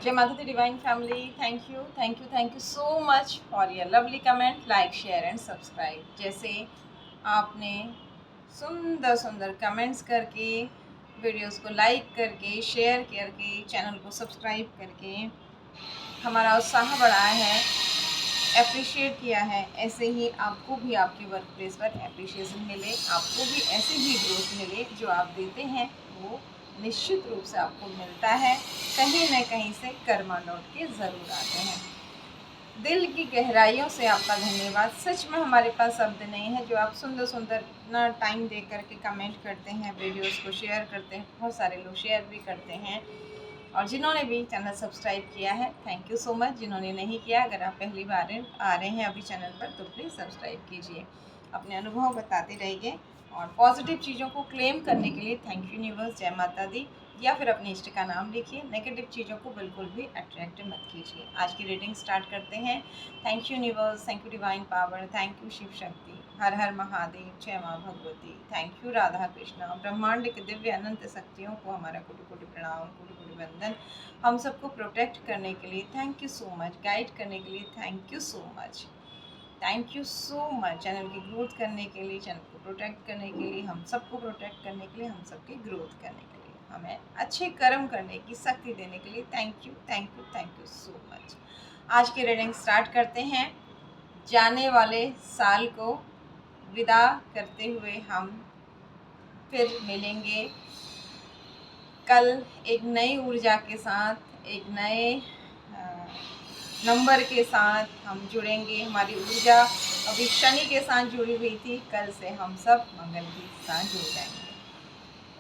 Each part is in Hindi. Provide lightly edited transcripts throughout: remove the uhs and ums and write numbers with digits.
जय माता दी divine family, thank you so much for your lovely comment, like, share and subscribe. जैसे आपने सुंदर सुंदर कमेंट्स करके, वीडियोस को लाइक करके, शेयर करके, चैनल को सब्सक्राइब करके हमारा उत्साह बढ़ाया है, एप्रिशिएट किया है, ऐसे ही आपको भी आपके वर्क प्लेस पर एप्रिशिएशन मिले, आपको भी ऐसे ही ग्रोथ मिले। जो आप देते हैं वो निश्चित रूप से आपको मिलता है, कहीं न कहीं से कर्मा लौट के ज़रूर आते हैं। दिल की गहराइयों से आपका धन्यवाद। सच में हमारे पास शब्द नहीं है, जो आप सुंदर सुंदर इतना टाइम दे करके कमेंट करते हैं, वीडियोस को शेयर करते हैं, बहुत सारे लोग शेयर भी करते हैं। और जिन्होंने भी चैनल सब्सक्राइब किया है, थैंक यू सो मच। जिन्होंने नहीं किया, अगर आप पहली बार आ रहे हैं अभी चैनल पर, तो प्लीज़ सब्सक्राइब कीजिए, अपने अनुभव बताते रहिए। और पॉजिटिव चीज़ों को क्लेम करने के लिए थैंक यू यूनिवर्स, जय माता दी, या फिर अपने इष्ट का नाम लिखिए। नेगेटिव चीज़ों को बिल्कुल भी अट्रैक्ट मत कीजिए। आज की रीडिंग स्टार्ट करते हैं। Thank you universe, thank you divine power, thank you Shiv Shakti, Har Har Mahadev, जय माँ भगवती, थैंक यू राधा कृष्णा। ब्रह्मांड के दिव्य अनंत शक्तियों को हमारा कोटि कोटि प्रणाम, कोटि कोटि वंदन। हम सबको प्रोटेक्ट करने के लिए thank you so much, guide करने के लिए thank you so much, thank you so much. Channel की ग्रोथ करने के लिए, चैनल को प्रोटेक्ट करने के लिए, हम सबको प्रोटेक्ट करने के लिए, हम सबकी ग्रोथ करने के लिए, हमें अच्छे कर्म करने की शक्ति देने के लिए थैंक यू सो मच। आज की रीडिंग स्टार्ट करते हैं। जाने वाले साल को विदा करते हुए हम फिर मिलेंगे कल एक नई ऊर्जा के साथ, एक नए नंबर के साथ हम जुड़ेंगे। हमारी ऊर्जा अभी शनि के साथ जुड़ी हुई थी, कल से हम सब मंगल के साथ जुड़ जाएंगे।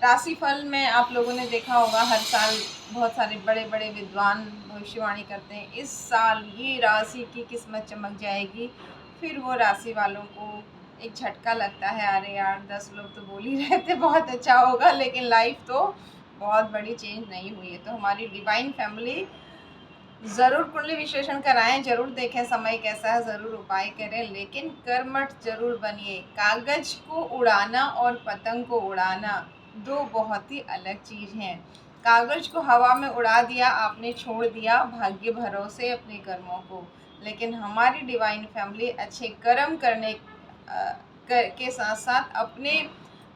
राशिफल में आप लोगों ने देखा होगा, हर साल बहुत सारे बड़े बड़े विद्वान भविष्यवाणी करते हैं, इस साल ये राशि की किस्मत चमक जाएगी। फिर वो राशि वालों को एक झटका लगता है, अरे यार 10 लोग तो बोल ही रहे थे बहुत अच्छा होगा, लेकिन लाइफ तो बहुत बड़ी चेंज नहीं हुई है। तो हमारी डिवाइन फैमिली ज़रूर कुंडली विश्लेषण कराएं, ज़रूर देखें समय कैसा है, ज़रूर उपाय करें, लेकिन कर्मठ ज़रूर बनिए। कागज को उड़ाना और पतंग को उड़ाना दो बहुत ही अलग चीज़ हैं। कागज को हवा में उड़ा दिया आपने, छोड़ दिया भाग्य भरोसे अपने कर्मों को, लेकिन हमारी डिवाइन फैमिली अच्छे कर्म करने के साथ साथ अपने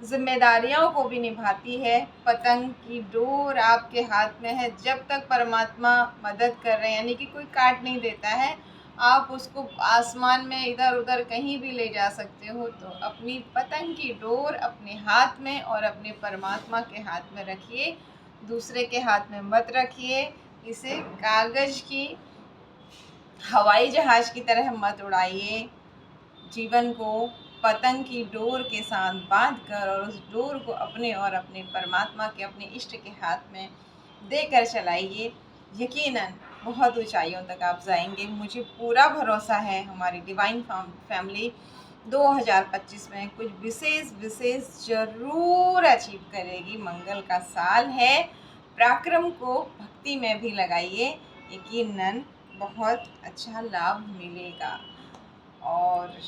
जिम्मेदारियों को भी निभाती है। पतंग की डोर आपके हाथ में है, जब तक परमात्मा मदद कर रहे हैं, यानी कि कोई काट नहीं देता है, आप उसको आसमान में इधर उधर कहीं भी ले जा सकते हो। तो अपनी पतंग की डोर अपने हाथ में और अपने परमात्मा के हाथ में रखिए, दूसरे के हाथ में मत रखिए। इसे कागज की हवाई जहाज की तरह मत उड़ाइए। जीवन को पतंग की डोर के साथ बांध कर और उस डोर को अपने और अपने परमात्मा के, अपने इष्ट के हाथ में देकर चलाइए। यकीनन बहुत ऊंचाइयों तक आप जाएंगे, मुझे पूरा भरोसा है। हमारी डिवाइन फैमिली 2025 में कुछ विशेष ज़रूर अचीव करेगी। मंगल का साल है, पराक्रम को भक्ति में भी लगाइए, यकीनन बहुत अच्छा लाभ मिलेगा। और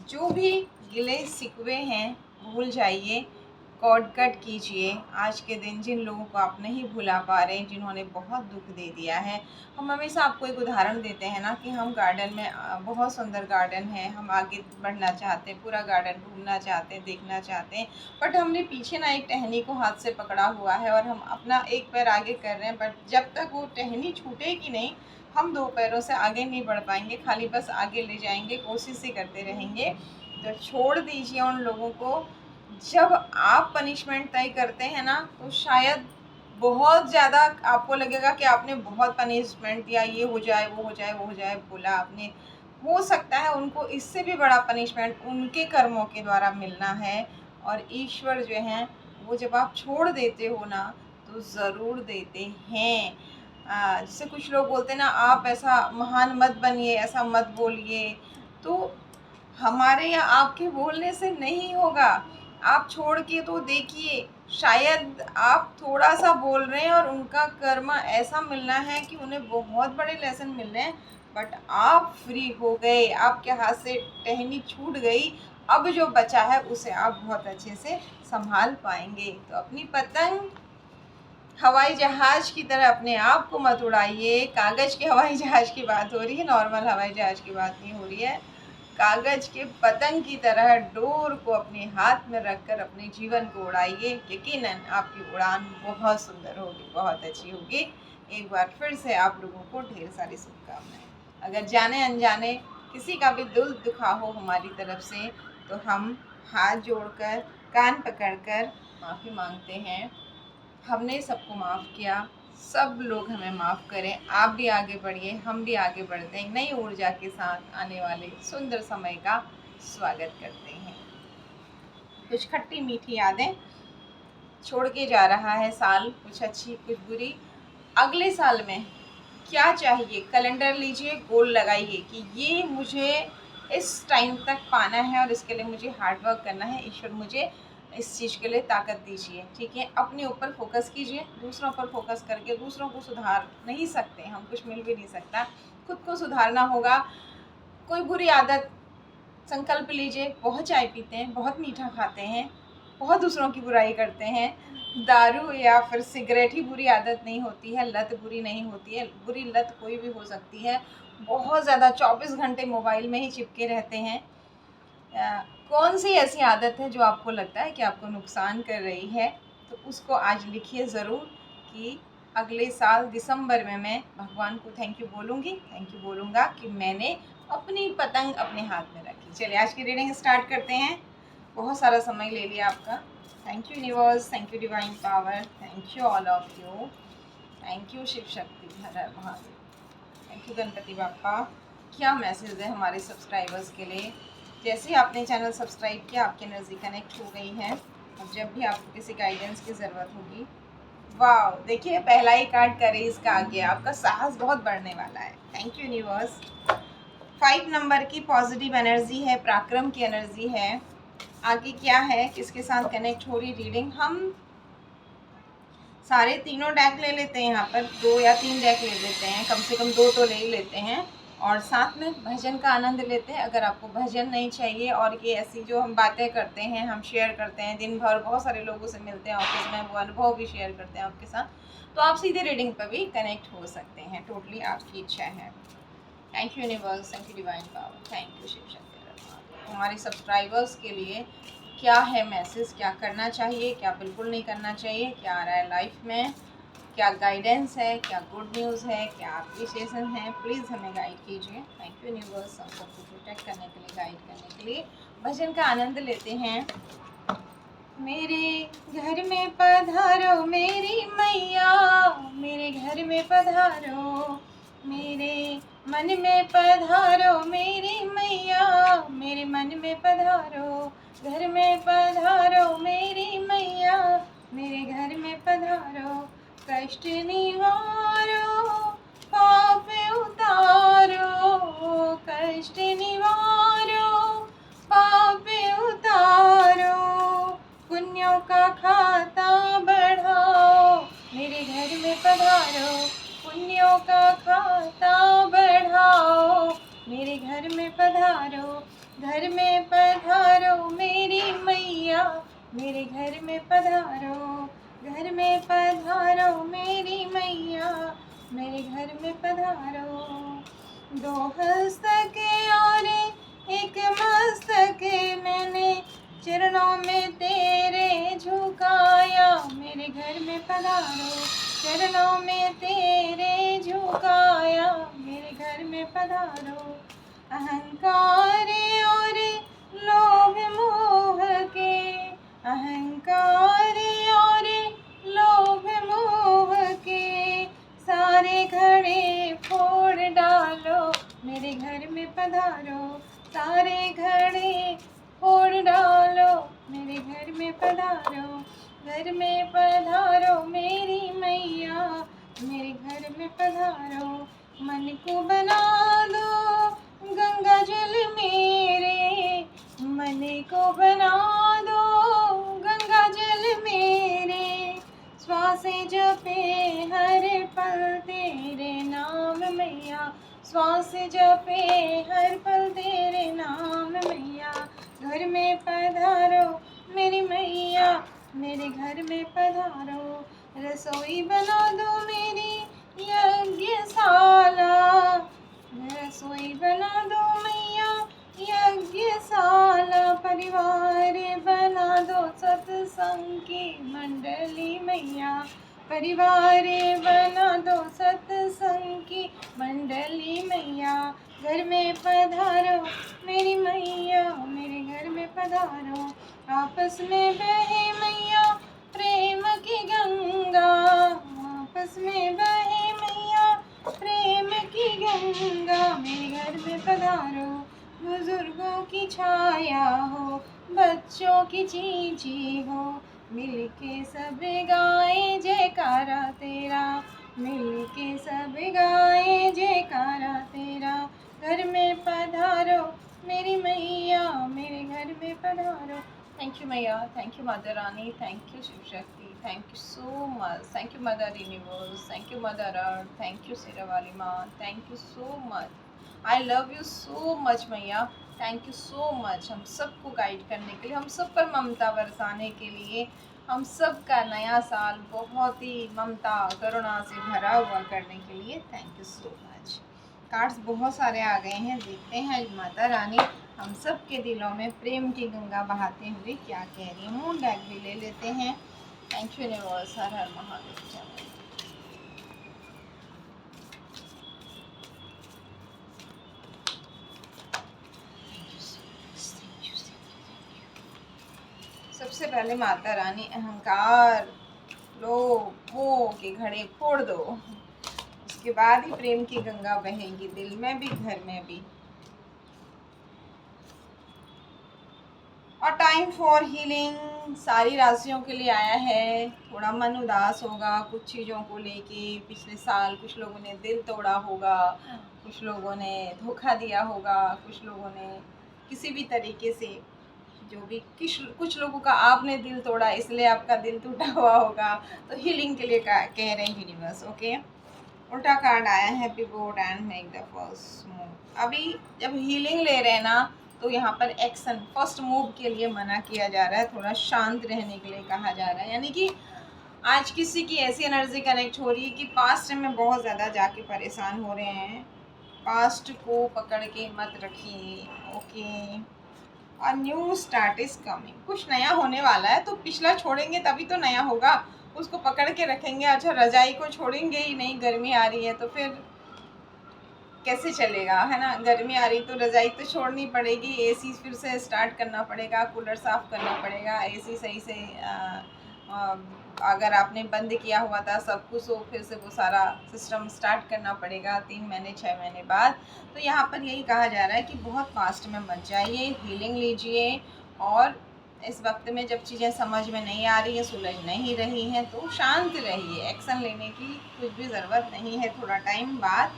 जो भी गिले शिकवे हैं भूल जाइए, कॉर्ड कट कीजिए। आज के दिन जिन लोगों को आप नहीं भुला पा रहे, जिन्होंने बहुत दुख दे दिया है, हम हमेशा आपको एक उदाहरण देते हैं ना कि हम गार्डन में, बहुत सुंदर गार्डन है, हम आगे बढ़ना चाहते हैं, पूरा गार्डन घूमना चाहते हैं, देखना चाहते हैं, बट हमने पीछे ना एक टहनी को हाथ से पकड़ा हुआ है और हम अपना एक पैर आगे कर रहे हैं, बट जब तक वो टहनी छूटेगी नहीं, हम दो पैरों से आगे नहीं बढ़ पाएंगे, खाली बस आगे ले जाएंगे, कोशिश ही करते रहेंगे। तो छोड़ दीजिए उन लोगों को। जब आप पनिशमेंट तय करते हैं ना, तो शायद बहुत ज़्यादा आपको लगेगा कि आपने बहुत पनिशमेंट दिया, ये हो जाए, वो हो जाए, वो हो जाए, बोला आपने। हो सकता है उनको इससे भी बड़ा पनिशमेंट उनके कर्मों के द्वारा मिलना है। और ईश्वर जो हैं, वो जब आप छोड़ देते हो ना, तो ज़रूर देते हैं। जैसे कुछ लोग बोलते हैं ना, आप ऐसा महान मत बनिए, ऐसा मत बोलिए, तो हमारे या आपके बोलने से नहीं होगा। आप छोड़ के तो देखिए, शायद आप थोड़ा सा बोल रहे हैं और उनका कर्म ऐसा मिलना है कि उन्हें बहुत बड़े लेसन मिल रहे हैं, बट आप फ्री हो गए, आपके हाथ से टहनी छूट गई। अब जो बचा है उसे आप बहुत अच्छे से संभाल पाएंगे। तो अपनी पतंग हवाई जहाज़ की तरह अपने आप को मत उड़ाइए। कागज़ के हवाई जहाज़ की बात हो रही है, नॉर्मल हवाई जहाज़ की बात नहीं हो रही है। कागज़ के पतंग की तरह डोर को अपने हाथ में रखकर अपने जीवन को उड़ाइए। यकीनन आपकी उड़ान बहुत सुंदर होगी, बहुत अच्छी होगी। एक बार फिर से आप लोगों को ढेर सारी शुभकामनाएँ। अगर जाने अनजाने किसी का भी दिल दुखा हो हमारी तरफ से, तो हम हाथ जोड़कर, कान पकड़कर माफ़ी मांगते हैं। हमने सबको माफ़ किया, सब लोग हमें माफ़ करें। आप भी आगे बढ़िए, हम भी आगे बढ़ते हैं। नई ऊर्जा के साथ आने वाले सुंदर समय का स्वागत करते हैं। कुछ खट्टी मीठी यादें छोड़ के जा रहा है साल, कुछ अच्छी कुछ बुरी। अगले साल में क्या चाहिए, कैलेंडर लीजिए, गोल लगाइए कि ये मुझे इस टाइम तक पाना है और इसके लिए मुझे हार्ड वर्क करना है। ईश्वर मुझे इस चीज़ के लिए ताकत दीजिए, ठीक है। अपने ऊपर फोकस कीजिए, दूसरों पर फोकस करके दूसरों को सुधार नहीं सकते हम, कुछ मिल भी नहीं सकता। खुद को सुधारना होगा। कोई बुरी आदत संकल्प लीजिए, बहुत चाय पीते हैं, बहुत मीठा खाते हैं, बहुत दूसरों की बुराई करते हैं। दारू या फिर सिगरेट ही बुरी आदत नहीं होती है, लत बुरी नहीं होती है। बुरी लत कोई भी हो सकती है। बहुत ज़्यादा 24 घंटे मोबाइल में ही चिपके रहते हैं। कौन सी ऐसी आदत है जो आपको लगता है कि आपको नुकसान कर रही है, तो उसको आज लिखिए ज़रूर कि अगले साल दिसंबर में मैं भगवान को थैंक यू बोलूँगी, थैंक यू बोलूँगा कि मैंने अपनी पतंग अपने हाथ में रखी। चलिए आज की रीडिंग स्टार्ट करते हैं। बहुत सारा समय ले लिया आपका। Thank you universe, thank you divine power, thank you all of you, thank you Shiv Shakti, Har Har Mahadev, thank you Ganpati Bappa. क्या मैसेज है हमारे सब्सक्राइबर्स के लिए। जैसे ही आपने चैनल सब्सक्राइब किया, आपकी एनर्जी कनेक्ट हो गई है। अब जब भी आपको किसी गाइडेंस की ज़रूरत होगी, वाह देखिए पहला ही कार्ड करेज का आ गया। आपका साहस बहुत बढ़ने वाला है। Thank you universe. 5 नंबर की पॉजिटिव एनर्जी है, पराक्रम की एनर्जी है। आगे क्या है, किसके साथ कनेक्ट हो रही रीडिंग, हम सारे तीनों डेक ले लेते हैं। यहाँ पर 2 या 3 डेक ले लेते हैं, कम से कम 2 तो ले ही लेते हैं और साथ में भजन का आनंद लेते हैं। अगर आपको भजन नहीं चाहिए और ये ऐसी जो हम बातें करते हैं, हम शेयर करते हैं दिन भर, बहुत सारे लोगों से मिलते हैं ऑफिस में, वो अनुभव भी शेयर करते हैं आपके साथ, तो आप सीधे रीडिंग पर भी कनेक्ट हो सकते हैं। टोटली आपकी इच्छा है। Thank you universe, thank you divine power, thank you Shiv Shakti. हमारे सब्सक्राइबर्स के लिए क्या है मैसेज, क्या करना चाहिए, क्या बिल्कुल नहीं करना चाहिए, क्या आ रहा है लाइफ में, क्या गाइडेंस है, क्या गुड न्यूज़ है, क्या अप्रिसिएशन है, प्लीज़ हमें गाइड कीजिए। थैंक यू यूनिवर्स, हम सबको प्रोटेक्ट करने के लिए, गाइड करने के लिए। भजन का आनंद लेते हैं। मेरे घर में पधारो मेरी मैया, मेरे घर में पधारो, मेरे मन में पधारो मेरी मैया, मेरे मन में पधारो, घर में पधारो मेरी मैया, मेरे घर में पधारो। कष्ट निवारो, पाप उतारो, कष्ट निवारो, पाप उतारो, पुण्यों का खाता बढ़ाओ, मेरे घर में पधारो, पुण्यों का खाता बढ़ाओ, मेरे घर में पधारो, घर में पधारो मेरी मैया, मेरे घर में पधारो, घर में पधारो मेरी मैया, मेरे घर में पधारो। 2 हस्तक और एक मस्तक मैंने चरणों में तेरे झुकाया, मेरे घर में पधारो, चरणों में तेरे झुकाया, मेरे घर में पधारो। अहंकार और लोभ मोह के, अहंकार और लोभ मोह के सारे घड़े फोड़ डालो, मेरे घर में पधारो, सारे घड़े फोड़ डालो, मेरे घर में पधारो, घर में पधारो मेरी मैया, मेरे घर में पधारो। मन को बना दो गंगा जल मेरे, मन को बना दो गंगा जल मेरे, श्वास जपे हर पल तेरे नाम मैया, श्वास जपे हर पल तेरे नाम मैया, घर में पधारो मेरी मैया, मेरे घर में पधारो। रसोई बना दो मेरी यज्ञशाला, रसोई बना दो मैया यज्ञशाला, परिवार बना दो सत्संग की मंडली मैया, परिवार बना दो सत्संग की मंडली मैया, घर में पधारो मेरी मैया, मेरे घर में पधारो, आपस में बहे मैया प्रेम की गंगा, आपस में बहे मैया प्रेम की गंगा, मेरे घर में पधारो, बुजुर्गों की छाया हो, बच्चों की चींची हो, मिलके सब गाए जयकारा तेरा, मिलके सब गाए जयकारा तेरा, घर में पधारो मेरी मैया, मेरे घर में पधारो। थैंक यू मैया, थैंक यू मदर रानी, thank you Shiv Shakti, thank you so much, thank you mother universe, thank you mother earth, thank you शेरा वाली माँ, thank you so much, I love you so much मैया, थैंक यू सो मच हम सबको गाइड करने के लिए, हम सब पर ममता बरसाने के लिए, हम सब का नया साल बहुत ही ममता करुणा से भरा हुआ करने के लिए, thank you so much. Cards बहुत सारे आ गए हैं, देखते हैं माता रानी हम सब के दिलों में प्रेम की गंगा बहाते हुए क्या कह रही है। मून बैग भी ले लेते हैं। थैंक यू यूनिवर्स, हर हर महादेव। सबसे पहले माता रानी अहंकार लोभों के घड़े फोड़ दो, उसके बाद ही प्रेम की गंगा बहेगी, दिल में भी घर में भी। और टाइम फॉर हीलिंग सारी राशियों के लिए आया है। थोड़ा मन उदास होगा कुछ चीज़ों को लेके, पिछले साल कुछ लोगों ने दिल तोड़ा होगा, कुछ लोगों ने धोखा दिया होगा, कुछ लोगों ने किसी भी तरीके से जो भी कुछ लोगों का आपने दिल तोड़ा इसलिए आपका दिल टूटा हुआ होगा, तो हीलिंग के लिए कह रहे हैं यूनिवर्स। ओके, उल्टा कार्ड आया है pivot and make the first move. अभी जब हीलिंग ले रहे हैं ना, तो यहाँ पर एक्शन फर्स्ट मूव के लिए मना किया जा रहा है, थोड़ा शांत रहने के लिए कहा जा रहा है। यानी कि आज किसी की ऐसी एनर्जी कनेक्ट हो रही है कि पास्ट में बहुत ज़्यादा जाके परेशान हो रहे हैं, पास्ट को पकड़ के मत रखिए। ओके, और न्यू स्टार्ट इज कमिंग, कुछ नया होने वाला है, तो पिछला छोड़ेंगे तभी तो नया होगा, उसको पकड़ के रखेंगे। अच्छा, रजाई को छोड़ेंगे ही नहीं, गर्मी आ रही है तो फिर कैसे चलेगा, है ना। गर्मी आ रही तो रजाई तो छोड़नी पड़ेगी, एसी फिर से स्टार्ट करना पड़ेगा, कूलर साफ़ करना पड़ेगा, एसी सही से अगर आपने बंद किया हुआ था सब कुछ, तो फिर से वो सारा सिस्टम स्टार्ट करना पड़ेगा 3 महीने 6 महीने बाद। तो यहाँ पर यही कहा जा रहा है कि बहुत फास्ट में मत जाइए, हीलिंग लीजिए, और इस वक्त में जब चीज़ें समझ में नहीं आ रही है, सुलझ नहीं रही हैं, तो शांत रहिए। एक्शन लेने की कुछ भी ज़रूरत नहीं है, थोड़ा टाइम बाद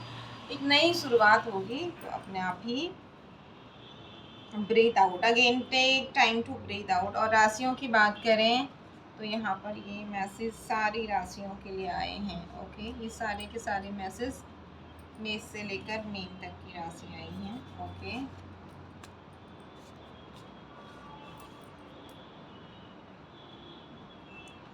एक नई शुरुआत होगी, तो अपने आप ही breathe out, again take time to breathe out. और राशियों की बात करें तो यहाँ पर ये मैसेज सारी राशियों के लिए आए हैं। ओके, ये सारे के सारे मैसेज मेष से लेकर मीन तक की राशि आई हैं। ओके,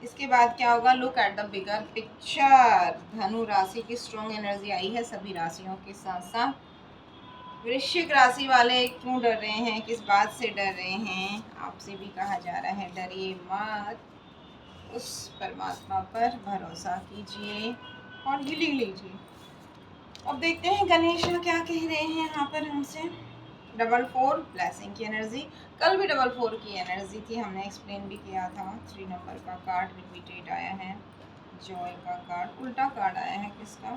इसके बाद क्या होगा, look at the bigger picture. धनु राशि की स्ट्रॉन्ग एनर्जी आई है सभी राशियों के साथ साथ। वृश्चिक राशि वाले क्यों डर रहे हैं, किस बात से डर रहे हैं, आपसे भी कहा जा रहा है डरिए मत, उस परमात्मा पर भरोसा कीजिए और हीलिंग लीजिए। अब देखते हैं गणेश क्या कह रहे हैं यहाँ पर हमसे। 4 ब्लेसिंग की एनर्जी, कल भी 4 की एनर्जी थी, हमने एक्सप्लेन भी किया था। 3 नंबर का कार्ड रिपीटेड आया है, जॉय का कार्ड। उल्टा कार्ड आया है किसका,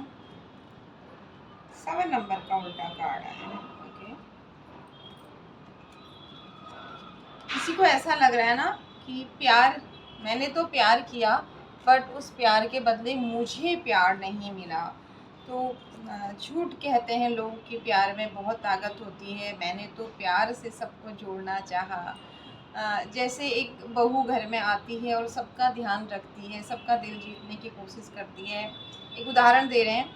7 नंबर का उल्टा कार्ड आया है। ओके, किसी को ऐसा लग रहा है ना कि प्यार, मैंने तो प्यार किया बट उस प्यार के बदले मुझे प्यार नहीं मिला। तो झूठ कहते हैं लोग कि प्यार में बहुत ताकत होती है। मैंने तो प्यार से सबको जोड़ना चाहा। जैसे एक बहू घर में आती है और सबका ध्यान रखती है, सबका दिल जीतने की कोशिश करती है। एक उदाहरण दे रहे हैं,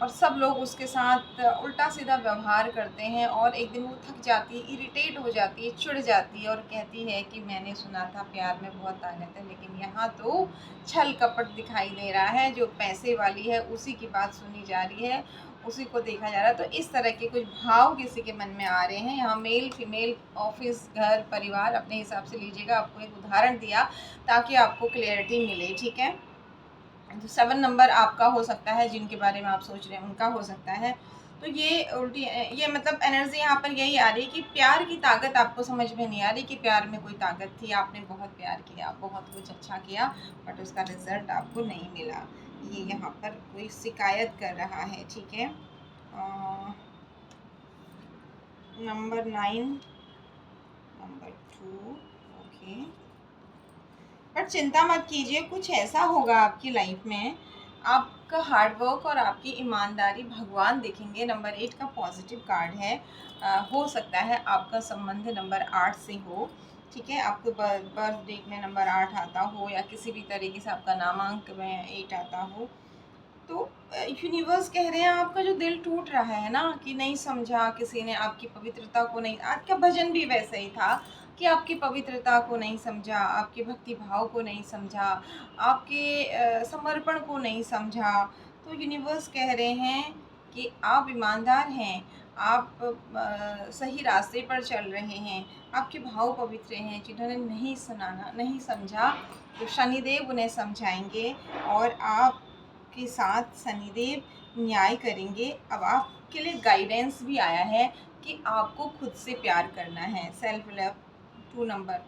और सब लोग उसके साथ उल्टा सीधा व्यवहार करते हैं और एक दिन वो थक जाती है, इरिटेट हो जाती है, चिढ़ जाती है और कहती है कि मैंने सुना था प्यार में बहुत ताकत है, लेकिन यहाँ तो छल कपट दिखाई दे रहा है। जो पैसे वाली है उसी की बात सुनी जा रही है, उसी को देखा जा रहा है। तो इस तरह के कुछ भाव किसी के मन में आ रहे हैं। यहाँ मेल फीमेल, ऑफिस, घर, परिवार, अपने हिसाब से लीजिएगा। आपको एक उदाहरण दिया ताकि आपको क्लियरिटी मिले, ठीक है। तो 7 नंबर आपका हो सकता है, जिनके बारे में आप सोच रहे हैं उनका हो सकता है। तो ये उल्टी, ये मतलब एनर्जी यहाँ पर यही आ रही है कि प्यार की ताकत आपको समझ में नहीं आ रही कि प्यार में कोई ताकत थी, आपने बहुत प्यार किया, बहुत कुछ अच्छा किया, बट उसका रिजल्ट आपको नहीं मिला। ये यहाँ पर कोई शिकायत कर रहा है, ठीक है। Number 9, number 2, okay. बट चिंता मत कीजिए, कुछ ऐसा होगा आपकी लाइफ में, आपका हार्डवर्क और आपकी ईमानदारी भगवान देखेंगे। नंबर 8 का पॉजिटिव कार्ड है। हो सकता है आपका संबंध नंबर 8 से हो, ठीक है। आपको बर्थ डेट में नंबर 8 आता हो या किसी भी तरीके से आपका नामांक में 8 आता हो। तो यूनिवर्स कह रहे हैं आपका जो दिल टूट रहा है ना, कि नहीं समझा किसी ने आपकी पवित्रता को, नहीं, आज का भजन भी वैसे ही था कि आपकी पवित्रता को नहीं समझा, आपके भक्ति भाव को नहीं समझा, आपके समर्पण को नहीं समझा। तो यूनिवर्स कह रहे हैं कि आप ईमानदार हैं, आप सही रास्ते पर चल रहे हैं, आपके भाव पवित्र हैं। जिन्होंने नहीं सुनाना, नहीं समझा, तो शनिदेव उन्हें समझाएंगे और आप के साथ शनिदेव न्याय करेंगे। अब आपके लिए गाइडेंस भी आया है कि आपको खुद से प्यार करना है। सेल्फ लव 2 नंबर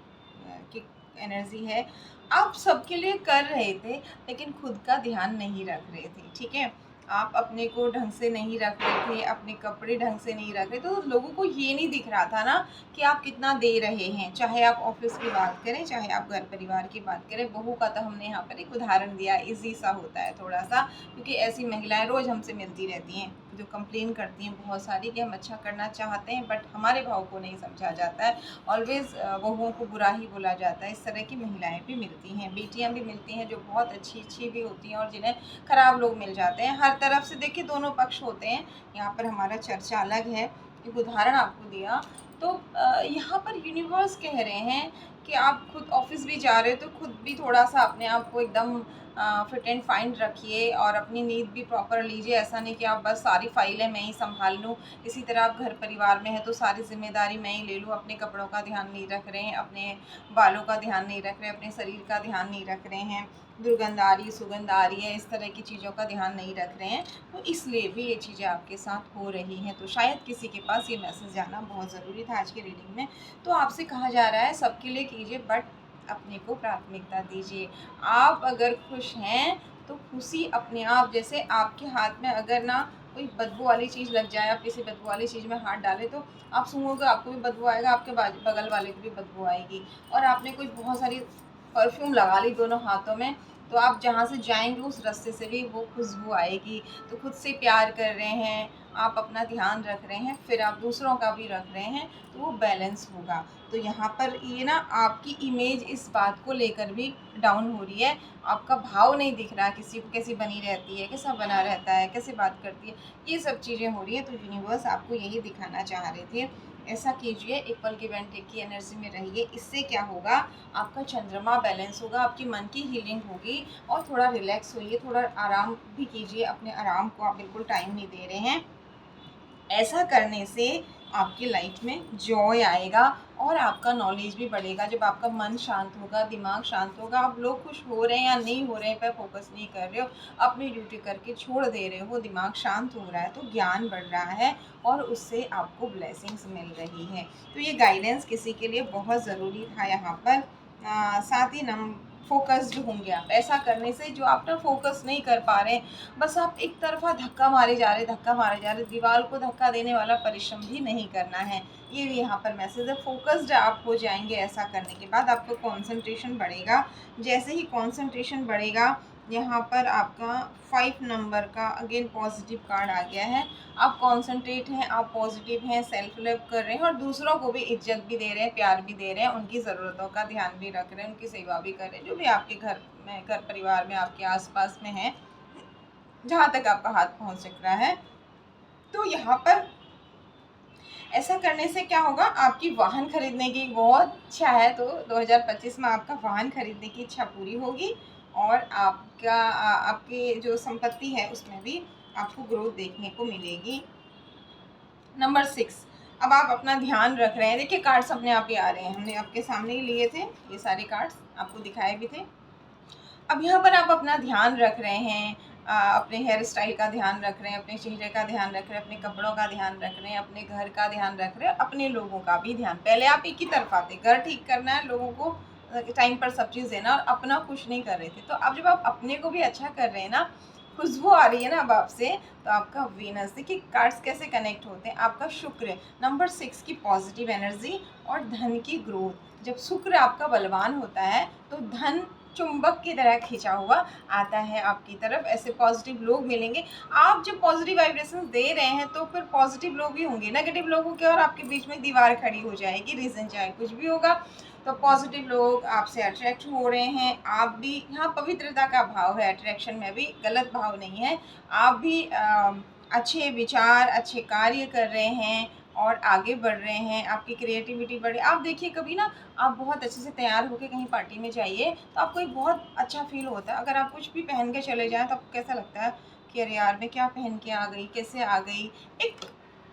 की एनर्जी है। आप सबके लिए कर रहे थे लेकिन खुद का ध्यान नहीं रख रहे थे, ठीक है। आप अपने को ढंग से नहीं रख रहे थे, अपने कपड़े ढंग से नहीं रख रहे, तो लोगों को ये नहीं दिख रहा था ना कि आप कितना दे रहे हैं। चाहे आप ऑफिस की बात करें, चाहे आप घर परिवार की बात करें। बहू का तो हमने यहाँ पर एक उदाहरण दिया, इजी सा होता है थोड़ा सा, क्योंकि ऐसी महिलाएं रोज़ हमसे मिलती रहती हैं जो कंप्लेन करती हैं बहुत सारी कि हम अच्छा करना चाहते हैं बट हमारे भाव को नहीं समझा जाता है। ऑलवेज़ बहुओं को बुरा ही बोला जाता है। इस तरह की महिलाएं भी मिलती हैं, बेटियां भी मिलती हैं जो बहुत अच्छी अच्छी भी होती हैं और जिन्हें ख़राब लोग मिल जाते हैं। हर तरफ से देखिए दोनों पक्ष होते हैं। यहाँ पर हमारा चर्चा अलग है, एक उदाहरण आपको दिया। तो यहाँ पर यूनिवर्स कह रहे हैं कि आप खुद ऑफिस भी जा रहे हो तो खुद भी थोड़ा सा अपने आप को एकदम फिट एंड फाइन रखिए और अपनी नींद भी प्रॉपर लीजिए। ऐसा नहीं कि आप बस सारी फाइलें मैं ही संभाल लूँ। इसी तरह आप घर परिवार में है तो सारी जिम्मेदारी मैं ही ले लूँ। अपने कपड़ों का ध्यान नहीं रख रहे हैं, अपने बालों का ध्यान नहीं रख रहे, अपने शरीर का ध्यान नहीं रख रहे हैं, दुर्गंध आ रही, सुगंध आ रही है, इस तरह की चीज़ों का ध्यान नहीं रख रहे हैं, तो इसलिए भी ये चीज़ें आपके साथ हो रही हैं। तो शायद किसी के पास ये मैसेज जाना बहुत ज़रूरी था आज की रीडिंग में। तो आपसे कहा जा रहा है सबके लिए कीजिए बट अपने को प्राथमिकता दीजिए। आप अगर खुश हैं तो खुशी अपने आप, जैसे आपके हाथ में अगर ना कोई बदबू वाली चीज़ लग जाए, आप किसी बदबू वाली चीज़ में हाथ डालें तो आप सूंघोगे, आपको भी बदबू आएगा, आपके बगल वाले को भी बदबू आएगी। और आपने कोई बहुत सारी परफ्यूम लगा ली दोनों हाथों में, तो आप जहाँ से जाएंगे उस रास्ते से भी वो खुशबू आएगी। तो खुद से प्यार कर रहे हैं, आप अपना ध्यान रख रहे हैं, फिर आप दूसरों का भी रख रहे हैं, तो वो बैलेंस होगा। तो यहाँ पर ये ना आपकी इमेज इस बात को लेकर भी डाउन हो रही है। आपका भाव नहीं दिख रहा, किसी को कैसी बनी रहती है, कैसा बना रहता है, कैसे बात करती है, ये सब चीज़ें हो रही है। तो यूनिवर्स आपको यही दिखाना चाह रहे थे। ऐसा कीजिए, इक्वल गिव एंड टेक की एनर्जी में रहिए। इससे क्या होगा, आपका चंद्रमा बैलेंस होगा, आपकी मन की हीलिंग होगी और थोड़ा रिलैक्स होइए, थोड़ा आराम भी कीजिए। अपने आराम को आप बिल्कुल टाइम नहीं दे रहे हैं। ऐसा करने से आपकी लाइफ में जॉय आएगा और आपका नॉलेज भी बढ़ेगा। जब आपका मन शांत होगा, दिमाग शांत होगा, आप लोग खुश हो रहे हैं या नहीं हो रहे हैं पर फोकस नहीं कर रहे हो, अपनी ड्यूटी करके छोड़ दे रहे हो, दिमाग शांत हो रहा है, तो ज्ञान बढ़ रहा है और उससे आपको ब्लेसिंग्स मिल रही है। तो ये गाइडेंस किसी के लिए बहुत ज़रूरी था यहाँ पर। साथ ही फोकस्ड होंगे आप। ऐसा करने से जो आप ना फोकस नहीं कर पा रहे हैं, बस आप एक तरफा धक्का मारे जा रहे, धक्का मारे जा रहे, दीवार को धक्का देने वाला परिश्रम भी नहीं करना है। ये भी यहाँ पर मैसेज है। फोकस्ड आप हो जाएंगे, ऐसा करने के बाद आपका कंसंट्रेशन बढ़ेगा। जैसे ही कंसंट्रेशन बढ़ेगा, यहाँ पर आपका 5 नंबर का अगेन पॉजिटिव कार्ड आ गया है। आप कॉन्सेंट्रेट हैं, आप पॉजिटिव हैं, सेल्फ लव कर रहे हैं और दूसरों को भी इज्जत भी दे रहे हैं, प्यार भी दे रहे हैं, उनकी ज़रूरतों का ध्यान भी रख रहे हैं, उनकी सेवा भी कर रहे हैं, जो भी आपके घर में, घर परिवार में, आपके आसपास में है। जहाँ तक आपका हाथ पहुँच सक रहा है। तो यहाँ पर ऐसा करने से क्या होगा, आपकी वाहन खरीदने की बहुत इच्छा है तो 2025 में आपका वाहन खरीदने की इच्छा पूरी होगी और आपके जो संपत्ति है उसमें भी आपको ग्रोथ देखने को मिलेगी। नंबर 6, अब आप अपना ध्यान रख रहे हैं। देखिए कार्ड्स अपने आप ही आ रहे हैं, हमने आपके सामने ही लिए थे, ये सारे कार्ड्स आपको दिखाए भी थे। अब यहाँ पर आप अपना ध्यान रख रहे हैं, अपने हेयर स्टाइल का ध्यान रख रहे हैं, अपने चेहरे का ध्यान रख रहे हैं, अपने कपड़ों का ध्यान रख रहे हैं, अपने घर का ध्यान रख रहे हैं, अपने लोगों का भी ध्यान। पहले आप एक ही तरफ आते, घर ठीक करना है, लोगों को टाइम पर सब चीज़ देना और अपना कुछ नहीं कर रहे थे। तो अब जब आप अपने को भी अच्छा कर रहे हैं ना, खुशबू आ रही है ना अब आपसे, तो आपका वीनस, देखिए कार्ड्स कैसे कनेक्ट होते हैं, आपका शुक्र, नंबर 6 की पॉजिटिव एनर्जी और धन की ग्रोथ। जब शुक्र आपका बलवान होता है तो धन चुंबक की तरह खींचा हुआ आता है आपकी तरफ। ऐसे पॉजिटिव लोग मिलेंगे, आप जब पॉजिटिव वाइब्रेशंस दे रहे हैं तो फिर पॉजिटिव लोग भी होंगे। नेगेटिव लोगों के और आपके बीच में दीवार खड़ी हो जाएगी, रीज़न चाहे कुछ भी होगा। तो पॉजिटिव लोग आपसे अट्रैक्ट हो रहे हैं, आप भी, यहाँ पवित्रता का भाव है, अट्रैक्शन में भी गलत भाव नहीं है। आप भी अच्छे विचार, अच्छे कार्य कर रहे हैं और आगे बढ़ रहे हैं, आपकी क्रिएटिविटी बढ़े। आप देखिए कभी ना आप बहुत अच्छे से तैयार होकर कहीं पार्टी में जाइए तो आपको एक बहुत अच्छा फील होता है। अगर आप कुछ भी पहन के चले जाएं तो आपको कैसा लगता है कि अरे यार मैं क्या पहन के आ गई, कैसे आ गई। एक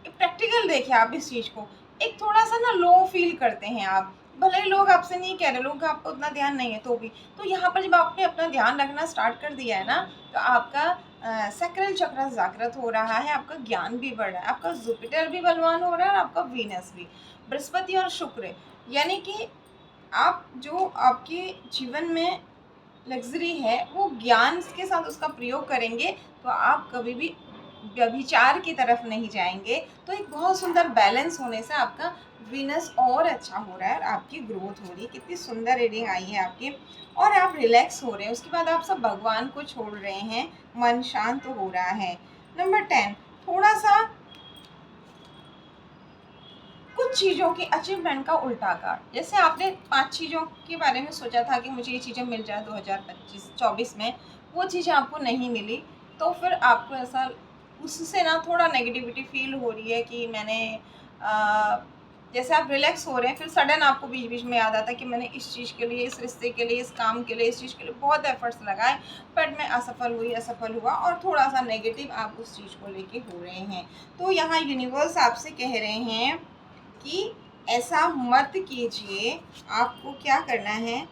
प्रैक्टिकल देखिए आप इस चीज़ को, एक थोड़ा सा ना लो फील करते हैं आप, भले ही लोग आपसे नहीं कह रहे, लोग आपको उतना ध्यान नहीं है तो भी। तो यहाँ पर जब आपने अपना ध्यान रखना स्टार्ट कर दिया है ना, तो आपका सैक्रल चक्र जागृत हो रहा है, आपका ज्ञान भी बढ़ रहा है, आपका जुपिटर भी बलवान हो रहा है और आपका वीनस भी, बृहस्पति और शुक्र, यानी कि आप जो आपके जीवन में लग्ज़री है वो ज्ञान के साथ उसका प्रयोग करेंगे तो आप कभी भी व्यभिचार की तरफ नहीं जाएंगे। तो एक बहुत सुंदर बैलेंस होने से आपका वीनस और अच्छा हो रहा है और आपकी ग्रोथ हो रही है। कितनी सुंदर रीडिंग आई है आपकी, और आप रिलैक्स हो रहे हैं। उसके बाद आप सब भगवान को छोड़ रहे हैं, मन शांत हो रहा है। नंबर 10, थोड़ा सा कुछ चीज़ों की अचीवमेंट का उल्टा कार्ड। जैसे आपने 5 चीज़ों के बारे में सोचा था कि मुझे ये चीज़ें मिल जाए 2025-24 में, वो चीज़ें आपको नहीं मिली, तो फिर आपको ऐसा उससे ना थोड़ा नेगेटिविटी फील हो रही है कि मैंने जैसे आप रिलैक्स हो रहे हैं फिर सडन आपको बीच बीच में याद आता है कि मैंने इस चीज़ के लिए, इस रिश्ते के लिए, इस काम के लिए, इस चीज़ के लिए बहुत एफर्ट्स लगाए बट मैं असफल हुआ और थोड़ा सा नेगेटिव आप उस चीज़ को लेके हो रहे हैं। तो यहाँ यूनिवर्स आपसे कह रहे हैं कि ऐसा मत कीजिए, आपको क्या करना है,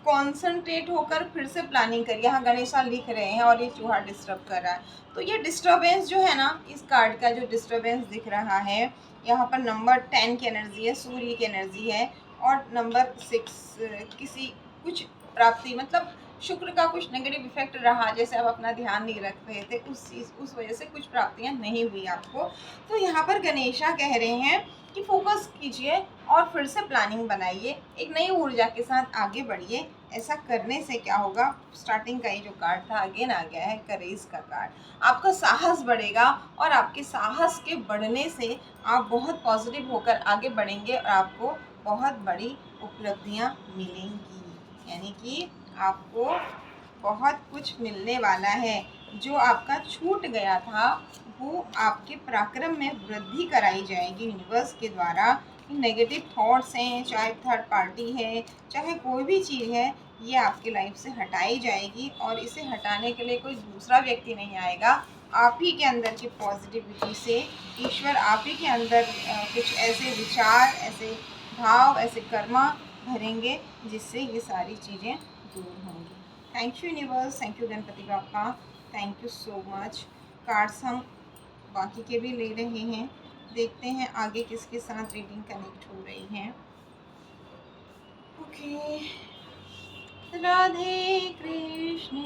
कॉन्संट्रेट होकर फिर से प्लानिंग करिए। यहाँ गणेशा लिख रहे हैं और ये चूहा डिस्टर्ब कर रहा है, तो ये डिस्टर्बेंस जो है ना, इस कार्ड का जो डिस्टर्बेंस दिख रहा है, यहाँ पर नंबर 10 की एनर्जी है, सूर्य की एनर्जी है, और नंबर 6 किसी कुछ प्राप्ति, मतलब शुक्र का कुछ नेगेटिव इफेक्ट रहा, जैसे आप अपना ध्यान नहीं रख रहे थे उस वजह से कुछ प्राप्तियाँ नहीं हुई आपको। तो यहाँ पर गणेशा कह रहे हैं कि फोकस कीजिए और फिर से प्लानिंग बनाइए, एक नई ऊर्जा के साथ आगे बढ़िए। ऐसा करने से क्या होगा, स्टार्टिंग का ही जो कार्ड था अगेन आ गया है, करेज का कार्ड। आपका साहस बढ़ेगा और आपके साहस के बढ़ने से आप बहुत पॉजिटिव होकर आगे बढ़ेंगे और आपको बहुत बड़ी उपलब्धियां मिलेंगी, यानी कि आपको बहुत कुछ मिलने वाला है। जो आपका छूट गया था वो आपके पराक्रम में वृद्धि कराई जाएगी यूनिवर्स के द्वारा। नेगेटिव थॉट्स हैं, चाहे थर्ड पार्टी है, चाहे कोई भी चीज़ है, ये आपकी लाइफ से हटाई जाएगी और इसे हटाने के लिए कोई दूसरा व्यक्ति नहीं आएगा। आप ही के अंदर की पॉजिटिविटी से ईश्वर आप ही के अंदर कुछ ऐसे विचार, ऐसे भाव, ऐसे कर्मा भरेंगे जिससे ये सारी चीज़ें दूर होंगी। Thank you universe, thank you Ganpati Bappa, thank you so much. Cards हम बाकी के भी ले रहे हैं, देखते हैं आगे किसके साथ रीडिंग कनेक्ट हो रही है। Okay, Radhe Krishna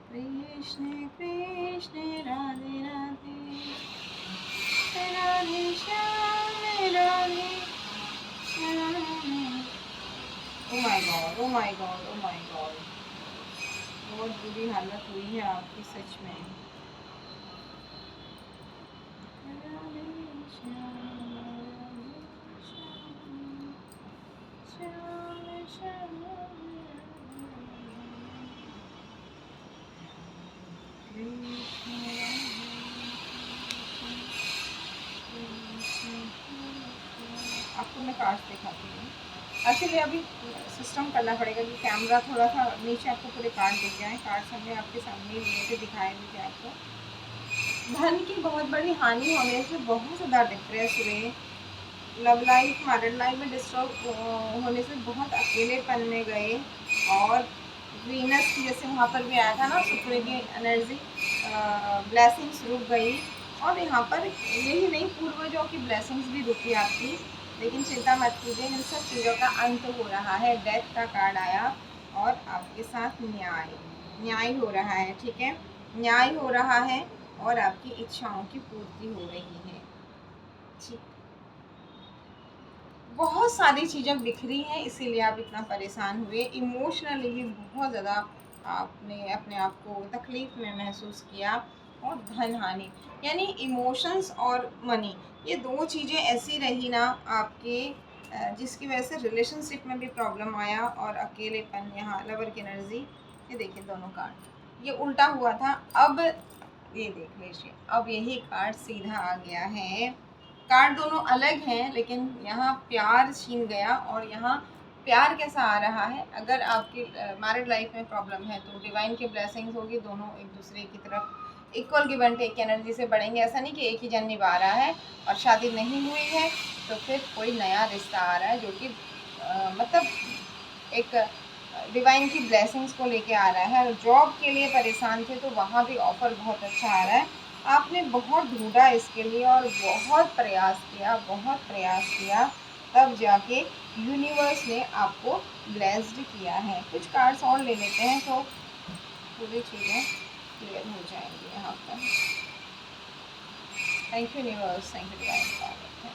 Krishna Krishna Radhe Radhe, Radhe Shyam Radhe Shyam. Oh my God, oh my God, oh my God, बहुत बुरी हालत हुई है आपकी सच में। आपको मैं कार्ड्स दिखाती हूँ। एक्चुअली अभी सिस्टम करना पड़ेगा कि कैमरा थोड़ा सा नीचे आपको पूरे कार्ड दिख जाए। कार्ड्स हमने आपके सामने लिए थे, दिखाए भी थे आपको। धन की बहुत बड़ी हानि होने से बहुत ज़्यादा डिप्रेस हुए, लव लाइफ मैरिड लाइफ में डिस्टर्ब होने से बहुत अकेलेपन में गए, और वीनस की जैसे वहाँ पर भी आया था ना, शुक्र की एनर्जी, ब्लेसिंग्स रुक गई। और यहाँ पर यही नहीं, पूर्वजों की ब्लेसिंग्स भी रुकी आपकी, लेकिन चिंता मत कीजिए, इन सब चीज़ों का अंत हो रहा है। डेथ का कार्ड आया और आपके साथ न्याय हो रहा है, ठीक है, न्याय हो रहा है और आपकी इच्छाओं की पूर्ति हो रही है। ठीक, बहुत सारी चीज़ें बिखरी हैं, इसीलिए आप इतना परेशान हुए। इमोशनली भी बहुत ज़्यादा आपने अपने आप को तकलीफ़ में महसूस किया। और धन हानि, यानी इमोशंस और मनी, ये दो चीज़ें ऐसी रही ना आपके, जिसकी वजह से रिलेशनशिप में भी प्रॉब्लम आया और अकेलेपन। यहाँ लवर की एनर्जी, ये देखिए दोनों कार्ड, ये उल्टा हुआ था, अब ये देख लीजिए, अब यही कार्ड सीधा आ गया है। कार्ड दोनों अलग हैं, लेकिन यहाँ प्यार छीन गया, और यहाँ प्यार कैसा आ रहा है। अगर आपकी मैरिड लाइफ में प्रॉब्लम है तो डिवाइन की ब्लेसिंग्स होगी, दोनों एक दूसरे की तरफ equal give and take energy से बढ़ेंगे। ऐसा नहीं कि एक ही जन निभा रहा है और शादी नहीं हुई है तो फिर कोई नया रिश्ता आ रहा है, जो कि मतलब एक डिवाइन की ब्लेसिंग्स को लेके आ रहा है। जॉब के लिए परेशान थे तो वहाँ भी ऑफ़र बहुत अच्छा आ रहा है। आपने बहुत ढूंढा इसके लिए और बहुत प्रयास किया, तब जाके यूनिवर्स ने आपको ब्लेस्ड किया है। कुछ कार्ड्स और ले लेते हैं तो पूरी चीज़ें क्लियर हो जाएंगी यहाँ पर। Thank you universe, thank you divine power, thank you.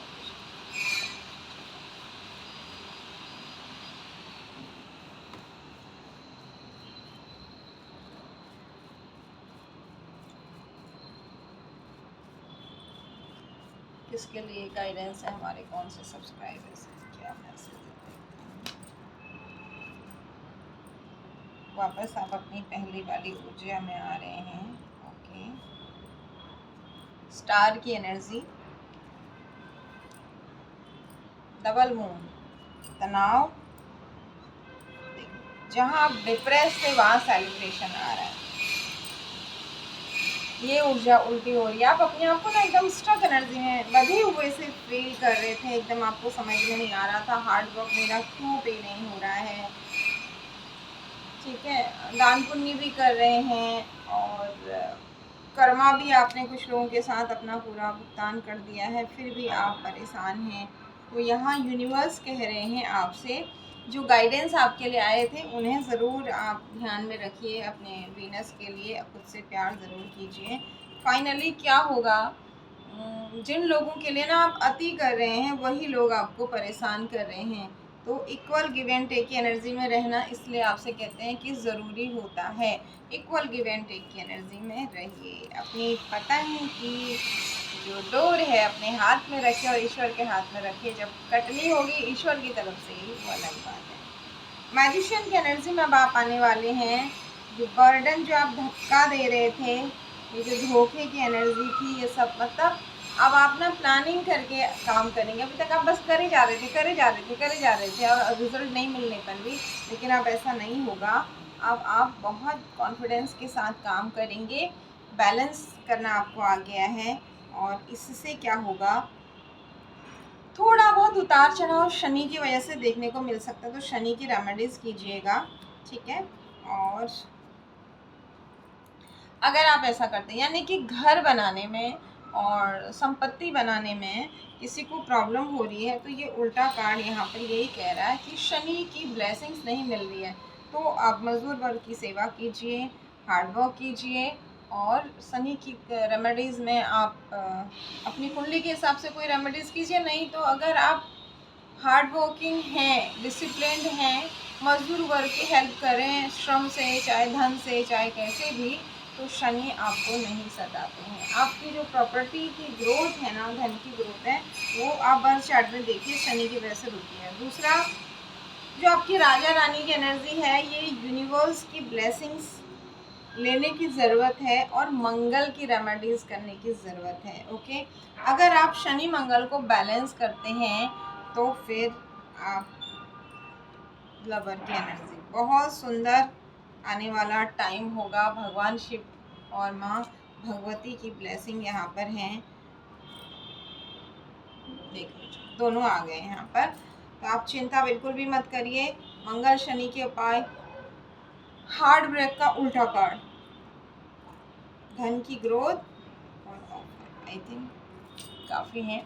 किसके लिए गाइडेंस है, हमारे कौन से सब्सक्राइबर्स, क्या मैसेज देते हैं। वापस आप अपनी पहली वाली ऊर्जा में आ रहे हैं। ओके, स्टार की एनर्जी, डबल मून, तनाव, जहाँ आप डिप्रेस थे वहाँ सेलिब्रेशन आ रहा है। ये ऊर्जा उल्टी हो रही है, आप अपने आप को ना एकदम स्ट्रक एनर्जी में बंधे हुए से फील कर रहे थे, एकदम आपको समझ में नहीं आ रहा था हार्ड वर्क मेरा क्यों पे नहीं हो रहा है। ठीक है, दान पुण्य भी कर रहे हैं और कर्मा भी आपने कुछ लोगों के साथ अपना पूरा भुगतान कर दिया है, फिर भी आप परेशान हैं। तो यहाँ यूनिवर्स कह रहे हैं आपसे, जो गाइडेंस आपके लिए आए थे उन्हें ज़रूर आप ध्यान में रखिए। अपने वीनस के लिए खुद से प्यार ज़रूर कीजिए। फाइनली क्या होगा, जिन लोगों के लिए ना आप अति कर रहे हैं वही लोग आपको परेशान कर रहे हैं। तो इक्वल गिव एंड टेक की एनर्जी में रहना, इसलिए आपसे कहते हैं कि ज़रूरी होता है। इक्वल गिव एंड टेक की एनर्जी में रहिए। अपनी पतंग की जो डोर है अपने हाथ में रखिए और ईश्वर के हाथ में रखिए। जब कटनी होगी ईश्वर की तरफ से ही, वो अलग बात है। मैजिशियन की एनर्जी में अब आप आने वाले हैं। जो बर्डन जो आप धक्का दे रहे थे, ये जो धोखे की एनर्जी थी, ये सब मतलब अब आप ना प्लानिंग करके काम करेंगे। अभी तक आप बस करे जा रहे थे और रिजल्ट नहीं मिलने पर भी, लेकिन अब ऐसा नहीं होगा। अब आप बहुत कॉन्फिडेंस के साथ काम करेंगे। बैलेंस करना आपको आ गया है, और इससे क्या होगा, थोड़ा बहुत उतार चढ़ाव शनि की वजह से देखने को मिल सकता है, तो शनि की रेमेडीज़ कीजिएगा, ठीक है। और अगर आप ऐसा करते हैं, यानी कि घर बनाने में और संपत्ति बनाने में किसी को प्रॉब्लम हो रही है, तो ये उल्टा कार्ड यहाँ पर यही कह रहा है कि शनि की ब्लेसिंग्स नहीं मिल रही है, तो आप मजदूर वर्ग की सेवा कीजिए, हार्ड वर्क कीजिए। और शनि की रेमेडीज़ में आप अपनी कुंडली के हिसाब से कोई रेमेडीज़ कीजिए। नहीं तो अगर आप हार्ड वर्किंग हैं, डिसिप्लिन्ड हैं, मजदूर वर्ग की हेल्प करें श्रम से, चाहे धन से, चाहे कैसे भी, तो शनि आपको नहीं सताते हैं। आपकी जो प्रॉपर्टी की ग्रोथ है ना, धन की ग्रोथ है, वो आप बर्थ चार्ट में देखिए शनि की वजह से रुकी है। दूसरा, जो आपकी राजा रानी की एनर्जी है, ये यूनिवर्स की ब्लेसिंग्स लेने की ज़रूरत है और मंगल की रेमेडीज़ करने की ज़रूरत है। ओके, अगर आप शनि मंगल को बैलेंस करते हैं तो फिर आप लवर की एनर्जी बहुत सुंदर आने वाला टाइम होगा। भगवान शिव और माँ भगवती की ब्लेसिंग यहाँ पर हैं। देखो दोनों आ गए यहाँ पर, तो आप चिंता बिल्कुल भी मत करिए। मंगल शनि के उपाय, हार्ट ब्रेक का उल्टा कार्ड, धन की ग्रोथ और ऑफर, आई थिंक काफ़ी हैं।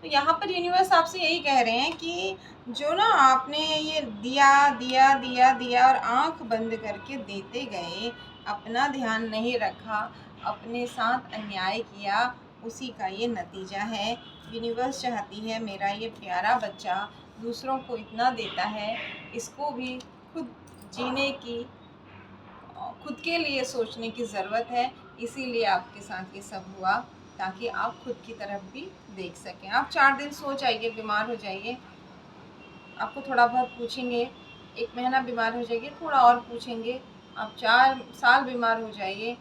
तो यहाँ पर यूनिवर्स आपसे यही कह रहे हैं कि जो ना आपने ये दिया दिया दिया दिया और आंख बंद करके देते गए, अपना ध्यान नहीं रखा, अपने साथ अन्याय किया, उसी का ये नतीजा है। यूनिवर्स चाहती है मेरा ये प्यारा बच्चा दूसरों को इतना देता है, इसको भी खुद जीने की, खुद के लिए सोचने की ज़रूरत है। इसीलिए आपके साथ ये सब हुआ, ताकि आप खुद की तरफ भी देख सकें। आप 4 दिन सो जाइए, बीमार हो जाइए, आपको थोड़ा बहुत पूछेंगे, 1 महीना बीमार हो जाइए, थोड़ा और पूछेंगे, आप 4 साल बीमार हो जाइए,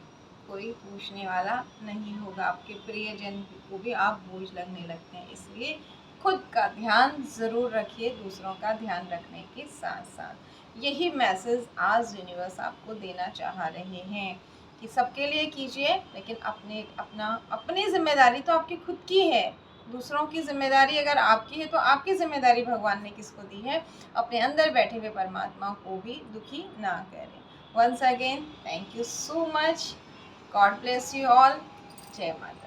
कोई पूछने वाला नहीं होगा। आपके प्रियजन को भी आप बोझ लगने लगते हैं। इसलिए खुद का ध्यान ज़रूर रखिए, दूसरों का ध्यान रखने के साथ साथ। यही मैसेज आज यूनिवर्स आपको देना चाह रहे हैं कि सबके लिए कीजिए, लेकिन अपनी जिम्मेदारी तो आपकी खुद की है। दूसरों की जिम्मेदारी अगर आपकी है तो आपकी जिम्मेदारी भगवान ने किसको दी है? अपने अंदर बैठे हुए परमात्मा को भी दुखी ना करें। Once again thank you so much, God bless you all, जय माता।